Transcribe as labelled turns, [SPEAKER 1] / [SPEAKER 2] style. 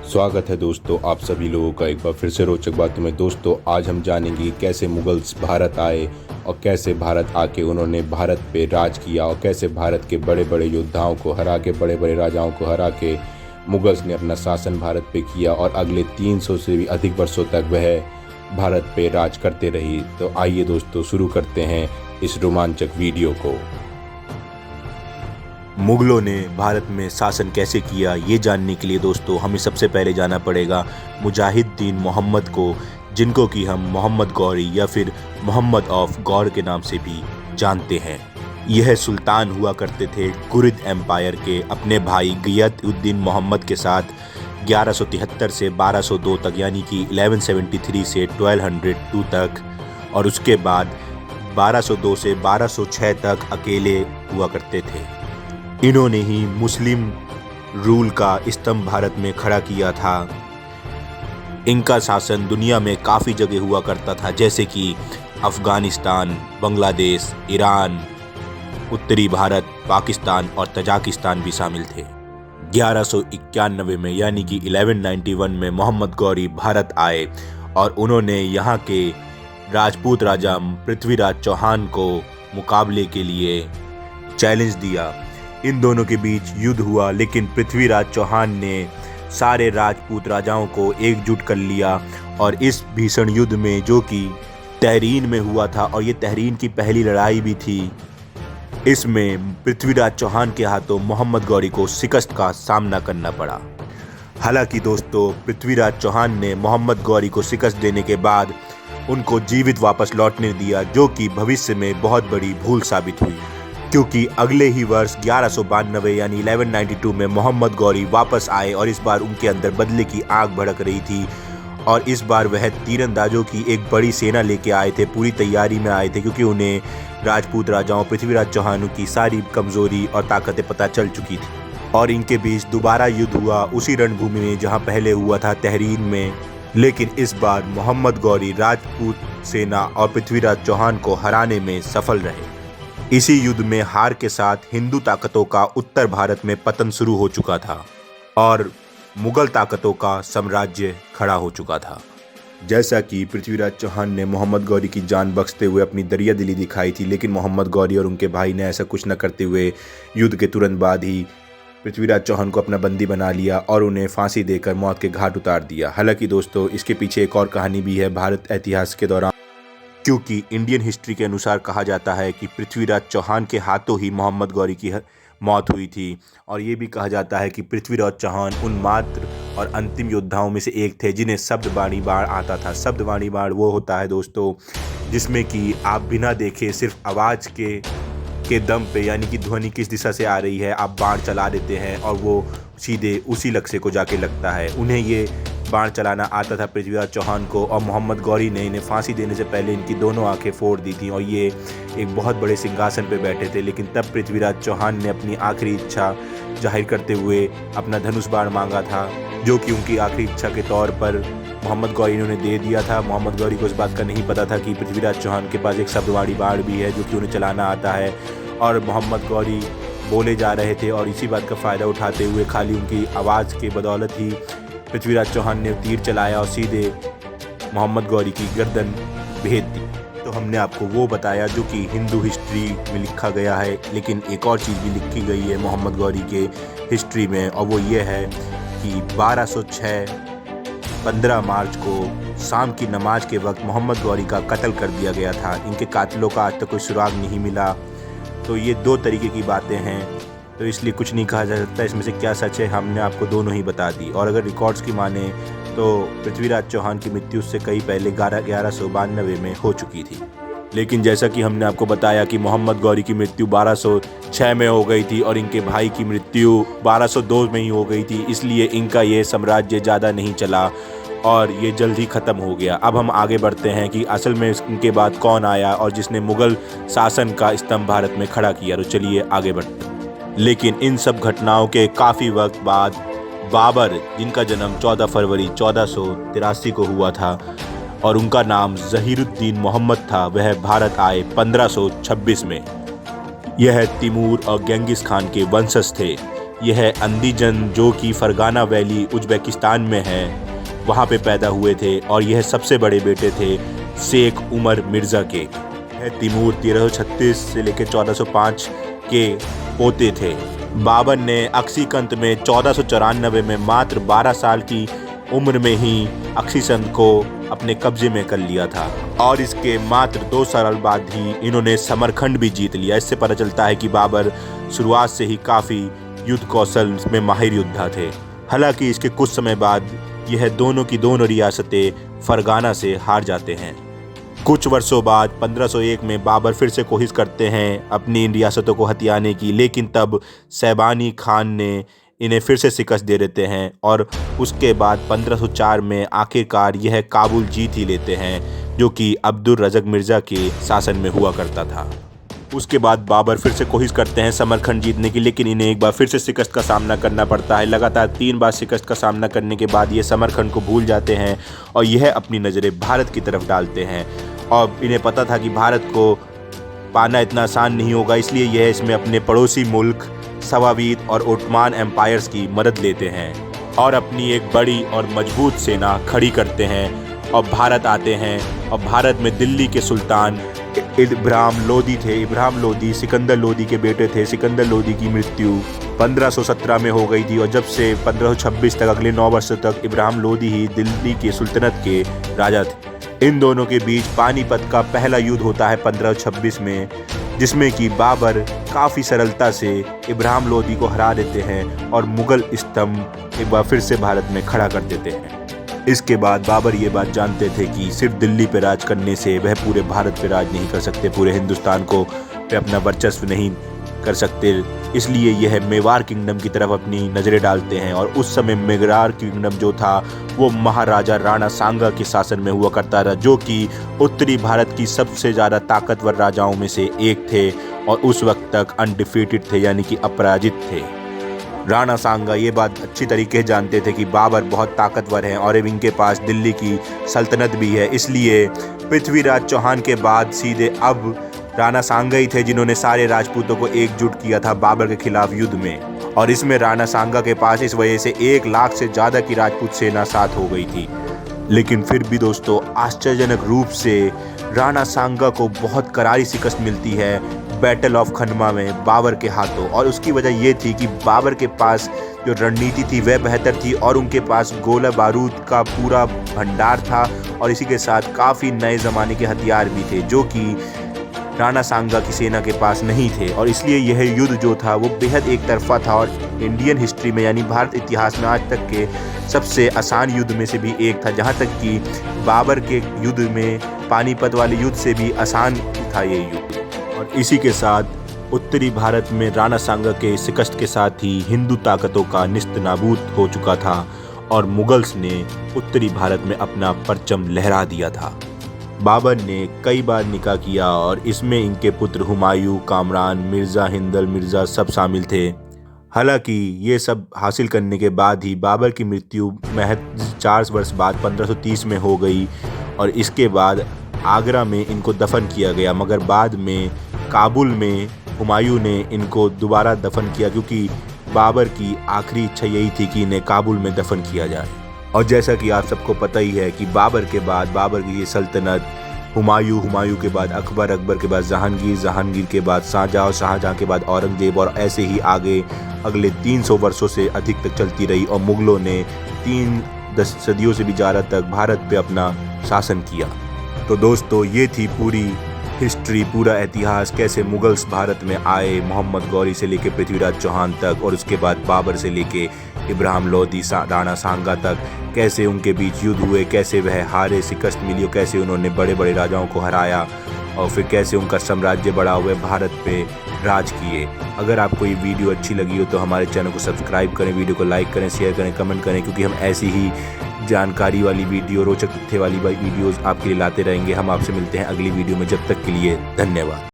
[SPEAKER 1] स्वागत है दोस्तों आप सभी लोगों का एक बार फिर से रोचक बातों में। दोस्तों आज हम जानेंगे कैसे मुगल्स भारत आए और कैसे भारत आके उन्होंने भारत पे राज किया और कैसे भारत के बड़े बड़े योद्धाओं को हरा के, बड़े बड़े राजाओं को हरा के मुगल्स ने अपना शासन भारत पे किया और अगले 300 से भी अधिक वर्षों तक वह भारत पे राज करते रही। तो आइए दोस्तों शुरू करते हैं इस रोमांचक वीडियो को।
[SPEAKER 2] मुगलों ने भारत में शासन कैसे किया ये जानने के लिए दोस्तों हमें सबसे पहले जाना पड़ेगा मुजाहिद्दीन मोहम्मद को, जिनको कि हम मोहम्मद गौरी या फिर मोहम्मद ऑफ गौर के नाम से भी जानते हैं। यह सुल्तान हुआ करते थे गुरिद एम्पायर के। अपने भाई गियासुद्दीन मोहम्मद के साथ 1173 से 1202 तक यानी कि 1173 से 1202 तक और उसके बाद 1202 से 1206 तक अकेले हुआ करते थे। इन्होंने ही मुस्लिम रूल का स्तंभ भारत में खड़ा किया था। इनका शासन दुनिया में काफ़ी जगह हुआ करता था, जैसे कि अफ़गानिस्तान, बांग्लादेश, ईरान, उत्तरी भारत, पाकिस्तान और तजाकिस्तान भी शामिल थे। 1191 में यानी कि 1191 में मोहम्मद गौरी भारत आए और उन्होंने यहाँ के राजपूत राजा पृथ्वीराज चौहान को मुकाबले के लिए चैलेंज दिया। इन दोनों के बीच युद्ध हुआ, लेकिन पृथ्वीराज चौहान ने सारे राजपूत राजाओं को एकजुट कर लिया और इस भीषण युद्ध में, जो कि तहरीन में हुआ था और ये तहरीन की पहली लड़ाई भी थी, इसमें पृथ्वीराज चौहान के हाथों मोहम्मद गौरी को शिकस्त का सामना करना पड़ा। हालांकि दोस्तों पृथ्वीराज चौहान ने मोहम्मद गौरी को शिकस्त देने के बाद उनको जीवित वापस लौटने दिया, जो कि भविष्य में बहुत बड़ी भूल साबित हुई, क्योंकि अगले ही वर्ष 1192 यानी 1192 में मोहम्मद गौरी वापस आए और इस बार उनके अंदर बदले की आग भड़क रही थी और इस बार वह तीरंदाजों की एक बड़ी सेना लेके आए थे। पूरी तैयारी में आए थे, क्योंकि उन्हें राजपूत राजाओं पृथ्वीराज चौहान की सारी कमजोरी और ताकतें पता चल चुकी थी और इनके बीच दोबारा युद्ध हुआ उसी रणभूमि में जहां पहले हुआ था, तहरीन में। लेकिन इस बार मोहम्मद गौरी राजपूत सेना और पृथ्वीराज चौहान को हराने में सफल रहे। इसी युद्ध में हार के साथ हिंदू ताकतों का उत्तर भारत में पतन शुरू हो चुका था और मुगल ताकतों का साम्राज्य खड़ा हो चुका था। जैसा कि पृथ्वीराज चौहान ने मोहम्मद गौरी की जान बख्शते हुए अपनी दरिया दिली दिखाई थी, लेकिन मोहम्मद गौरी और उनके भाई ने ऐसा कुछ न करते हुए युद्ध के तुरंत बाद ही पृथ्वीराज चौहान को अपना बंदी बना लिया और उन्हें फांसी देकर मौत के घाट उतार दिया। हालांकि दोस्तों इसके पीछे एक और कहानी भी है भारत इतिहास के दौरान, क्योंकि इंडियन हिस्ट्री के अनुसार कहा जाता है कि पृथ्वीराज चौहान के हाथों ही मोहम्मद गौरी की मौत हुई थी और ये भी कहा जाता है कि पृथ्वीराज चौहान उन मात्र और अंतिम योद्धाओं में से एक थे जिन्हें शब्दवाणी बाण आता था। शब्दवाणी बाण वो होता है दोस्तों जिसमें कि आप बिना देखे सिर्फ आवाज़ के दम पे, यानी कि ध्वनि किस दिशा से आ रही है, आप बाण चला देते हैं और वो सीधे उसी लक्ष्य को जाके लगता है। उन्हें ये बाण चलाना आता था पृथ्वीराज चौहान को और मोहम्मद गौरी ने इन्हें फांसी देने से पहले इनकी दोनों आंखें फोड़ दी थी और ये एक बहुत बड़े सिंहासन पे बैठे थे। लेकिन तब पृथ्वीराज चौहान ने अपनी आखिरी इच्छा जाहिर करते हुए अपना धनुष बाण मांगा था, जो कि उनकी आखिरी इच्छा के तौर पर मोहम्मद गौरी ने उन्हें दे दिया था। मोहम्मद गौरी को इस बात का नहीं पता था कि पृथ्वीराज चौहान के पास एक शब्दवाणी बाण भी है जो कि उन्हें चलाना आता है और मोहम्मद गौरी बोले जा रहे थे और इसी बात का फ़ायदा उठाते हुए खाली उनकी आवाज़ के बदौलत ही पृथ्वीराज चौहान ने तीर चलाया और सीधे मोहम्मद गौरी की गर्दन भेद दी। तो हमने आपको वो बताया जो कि हिंदू हिस्ट्री में लिखा गया है, लेकिन एक और चीज़ भी लिखी गई है मोहम्मद गौरी के हिस्ट्री में और वो ये है कि 1206 15 मार्च को शाम की नमाज के वक्त मोहम्मद गौरी का कत्ल कर दिया गया था। इनके कातिलों का आज तक कोई सुराग नहीं मिला। तो ये दो तरीके की बातें हैं, तो इसलिए कुछ नहीं कहा जा सकता इसमें से क्या सच है। हमने आपको दोनों ही बता दी और अगर रिकॉर्ड्स की माने तो पृथ्वीराज चौहान की मृत्यु उससे कई पहले 1192 में हो चुकी थी। लेकिन जैसा कि हमने आपको बताया कि मोहम्मद गौरी की मृत्यु 1206 में हो गई थी और इनके भाई की मृत्यु 1202 में ही हो गई थी, इसलिए इनका ये साम्राज्य ज़्यादा नहीं चला और ये जल्द ही ख़त्म हो गया। अब हम आगे बढ़ते हैं कि असल में इनके बाद कौन आया और जिसने मुग़ल शासन का स्तंभ भारत में खड़ा किया। तो चलिए आगे बढ़ते हैं। लेकिन इन सब घटनाओं के काफ़ी वक्त बाद बाबर, जिनका जन्म 14 फरवरी 1483 को हुआ था और उनका नाम ज़हीरुद्दीन मोहम्मद था, वह भारत आए 1526 में। यह तिमूर और गेंगिस खान के वंशज थे। यह अंदीजन जो कि फरगाना वैली उज़्बेकिस्तान में है वहाँ पे पैदा हुए थे और यह सबसे बड़े बेटे थे शेख उमर मिर्ज़ा के। यह तिमूर 1336 से लेकर 1405 के पोते थे। बाबर ने अक्सीकंत में 1494 में मात्र 12 साल की उम्र में ही अक्सीकंत को अपने कब्जे में कर लिया था और इसके मात्र 2 साल बाद ही इन्होंने समरखंड भी जीत लिया। इससे पता चलता है कि बाबर शुरुआत से ही काफ़ी युद्ध कौशल में माहिर योद्धा थे। हालांकि इसके कुछ समय बाद यह दोनों की दोनों रियासतें फरगाना से हार जाते हैं। कुछ वर्षों बाद 1501 में बाबर फिर से कोशिश करते हैं अपनी इन रियासतों को हथियाने की, लेकिन तब सैबानी खान ने इन्हें फिर से शिकस्त दे देते हैं और उसके बाद 1504 में आखिरकार यह काबुल जीत ही लेते हैं, जो कि अब्दुल रज़्ज़क़ मिर्ज़ा के शासन में हुआ करता था। उसके बाद बाबर फिर से कोशिश करते हैं समरखंड जीतने की, लेकिन इन्हें एक बार फिर से शिकस्त का सामना करना पड़ता है। लगातार 3 बार शिकस्त का सामना करने के बाद ये समरखंड को भूल जाते हैं और यह अपनी नज़रें भारत की तरफ डालते हैं। और इन्हें पता था कि भारत को पाना इतना आसान नहीं होगा, इसलिए यह इसमें अपने पड़ोसी मुल्क सवावीद और ओटमान एम्पायर्स की मदद लेते हैं और अपनी एक बड़ी और मजबूत सेना खड़ी करते हैं और भारत आते हैं। और भारत में दिल्ली के सुल्तान इब्राहिम लोदी थे। इब्राहिम लोदी सिकंदर लोदी के बेटे थे। सिकंदर लोदी की मृत्यु 1517 में हो गई थी और जब से 1526 तक अगले 9 वर्षों तक इब्राहिम लोदी ही दिल्ली के सुल्तनत के राजा थे। इन दोनों के बीच पानीपत का पहला युद्ध होता है 1526 में, जिसमें कि बाबर काफ़ी सरलता से इब्राहिम लोदी को हरा देते हैं और मुग़ल स्तंभ एक बार फिर से भारत में खड़ा कर देते हैं। इसके बाद बाबर ये बात जानते थे कि सिर्फ दिल्ली पे राज करने से वह पूरे भारत पे राज नहीं कर सकते, पूरे हिंदुस्तान को पे अपना वर्चस्व नहीं कर सकते। इसलिए यह मेवाड़ किंगडम की तरफ अपनी नज़रें डालते हैं और उस समय मेवाड़ किंगडम जो था वो महाराजा राणा सांगा के शासन में हुआ करता था, जो कि उत्तरी भारत की सबसे ज़्यादा ताकतवर राजाओं में से एक थे और उस वक्त तक अनडिफीटेड थे, यानी कि अपराजित थे। राणा सांगा ये बात अच्छी तरीके से जानते थे कि बाबर बहुत ताकतवर हैं और इनके पास दिल्ली की सल्तनत भी है, इसलिए पृथ्वीराज चौहान के बाद सीधे अब राणा सांगा ही थे जिन्होंने सारे राजपूतों को एकजुट किया था बाबर के खिलाफ युद्ध में। और इसमें राणा सांगा के पास इस वजह से 1 लाख से ज़्यादा की राजपूत सेना साथ हो गई थी। लेकिन फिर भी दोस्तों आश्चर्यजनक रूप से राणा सांगा को बहुत करारी शिकस्त मिलती है बैटल ऑफ खंडवा में बाबर के हाथों। और उसकी वजह ये थी कि बाबर के पास जो रणनीति थी वह बेहतर थी और उनके पास गोला बारूद का पूरा भंडार था और इसी के साथ काफ़ी नए ज़माने के हथियार भी थे, जो कि राणा सांगा की सेना के पास नहीं थे। और इसलिए यह युद्ध जो था वो बेहद एक तरफा था और इंडियन हिस्ट्री में यानी भारत इतिहास में आज तक के सबसे आसान युद्ध में से भी एक था, जहां तक कि बाबर के युद्ध में पानीपत वाले युद्ध से भी आसान था ये युद्ध। और इसी के साथ उत्तरी भारत में राणा सांगा के शिकस्त के साथ ही हिंदू ताकतों का निस्त नाबूद हो चुका था और मुगल्स ने उत्तरी भारत में अपना परचम लहरा दिया था। बाबर ने कई बार निकाह किया और इसमें इनके पुत्र हुमायूं, कामरान, मिर्ज़ा हिंदल मिर्ज़ा सब शामिल थे। हालांकि ये सब हासिल करने के बाद ही बाबर की मृत्यु महज 4 वर्ष बाद 1530 में हो गई और इसके बाद आगरा में इनको दफन किया गया, मगर बाद में काबुल में हुमायूं ने इनको दोबारा दफन किया क्योंकि बाबर की आखिरी इच्छा यही थी कि इन्हें काबुल में दफन किया जाए। और जैसा कि आप सबको पता ही है कि बाबर के बाद बाबर की ये सल्तनत हुमायूं के बाद अकबर, अकबर के बाद जहांगीर के बाद शाहजहां और शाहजहां के बाद औरंगजेब और ऐसे ही आगे अगले 300 वर्षों से अधिक तक चलती रही और मुग़लों ने 3 सदियों से भी ज़्यादा तक भारत पे अपना शासन किया। तो दोस्तों ये थी पूरी हिस्ट्री, पूरा इतिहास कैसे मुगल्स भारत में आए मोहम्मद गौरी से लेके पृथ्वीराज चौहान तक और उसके बाद बाबर से लेके इब्राहिम लोदी राणा सांगा तक कैसे उनके बीच युद्ध हुए, कैसे वह हारे, शिकस्त मिली और कैसे उन्होंने बड़े बड़े राजाओं को हराया और फिर कैसे उनका साम्राज्य बढ़ा हुए भारत पे राज किए। अगर आपको ये वीडियो अच्छी लगी हो तो हमारे चैनल को सब्सक्राइब करें, वीडियो को लाइक करें, शेयर करें, कमेंट करें, क्योंकि हम ऐसी ही जानकारी वाली वीडियो, रोचक तथ्य वाली वीडियोज़ आपके लिए लाते रहेंगे। हम आपसे मिलते हैं अगली वीडियो में, जब तक के लिए धन्यवाद।